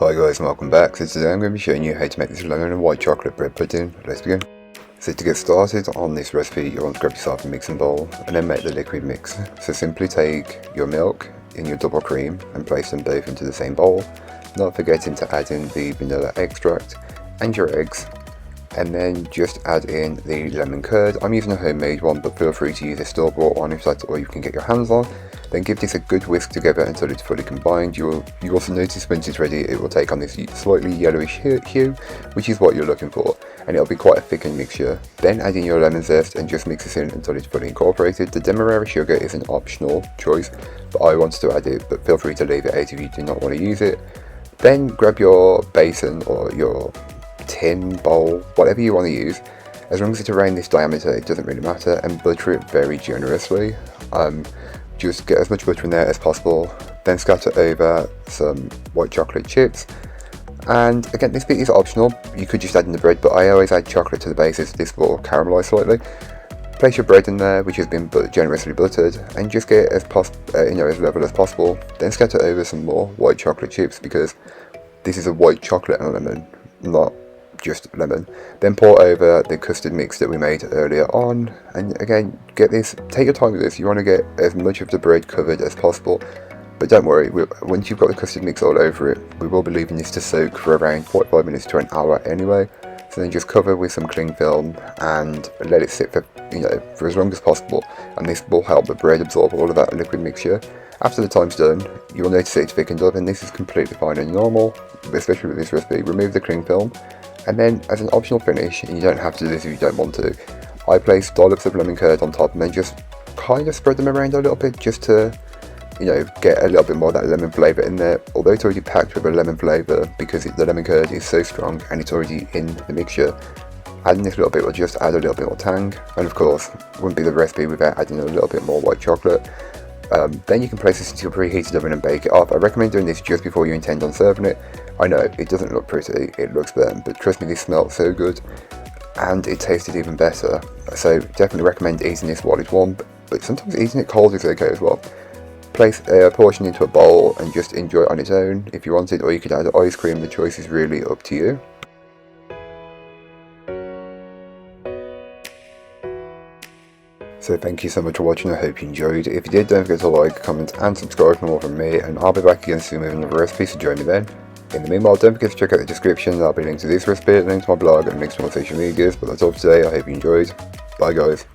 Hi guys and welcome back. So today I'm going to be showing you how to make this lemon and white chocolate bread pudding. Let's begin. So to get started on this recipe, you want to grab yourself a mixing bowl and then make the liquid mix. So simply take your milk and your double cream and place them both into the same bowl, not forgetting to add in the vanilla extract and your eggs, and then just add in the lemon curd. I'm using a homemade one, but feel free to use a store-bought one if that's all you can get your hands on. Then give this a good whisk together until it's fully combined. You also notice once it's ready, it will take on this slightly yellowish hue, which is what you're looking for, and it'll be quite a thickened mixture. Then add in your lemon zest and just mix this in until it's fully incorporated. The demerara sugar is an optional choice, but I wanted to add it, but feel free to leave it out if you do not want to use it. Then grab your basin or your tin bowl, whatever you want to use, as long as it's around this diameter, it doesn't really matter, and butter it very generously. Just get as much butter in there as possible, then scatter over some white chocolate chips. And again, this bit is optional, you could just add in the bread, but I always add chocolate to the base as this will caramelize slightly. Place your bread in there, which has been generously buttered, and just get it as level as possible. Then scatter over some more white chocolate chips, because this is a white chocolate and lemon, not just lemon. Then pour over the custard mix that we made earlier on, and again, take your time with this. You want to get as much of the bread covered as possible, but don't worry, once you've got the custard mix all over it, we will be leaving this to soak for around 45 minutes to an hour anyway. So then just cover with some cling film and let it sit for as long as possible, and this will help the bread absorb all of that liquid mixture. After the time's done, you will notice it's thickened up, and this is completely fine and normal, especially with this recipe. Remove the cling film, and then as an optional finish, and you don't have to do this if you don't want to, I place dollops of lemon curd on top and then just kind of spread them around a little bit, just to get a little bit more of that lemon flavour in there. Although it's already packed with a lemon flavour because the lemon curd is so strong and it's already in the mixture, adding this little bit will just add a little bit more tang, and of course wouldn't be the recipe without adding a little bit more white chocolate. Then you can place this into your preheated oven and bake it off. I recommend doing this just before you intend on serving it. I know it doesn't look pretty, it looks burnt, but trust me, this smelled so good and it tasted even better. So definitely recommend eating this while it's warm, but sometimes eating it cold is okay as well. Place a portion into a bowl and just enjoy it on its own if you wanted, or you could add ice cream. The choice is really up to you. So thank you so much for watching, I hope you enjoyed. If you did, don't forget to like, comment and subscribe for more from me, and I'll be back again soon with another recipe, so join me then. In the meanwhile, don't forget to check out the description. There'll be links to this recipe, links to my blog, and links to my social medias. But that's all for today. I hope you enjoyed. Bye guys.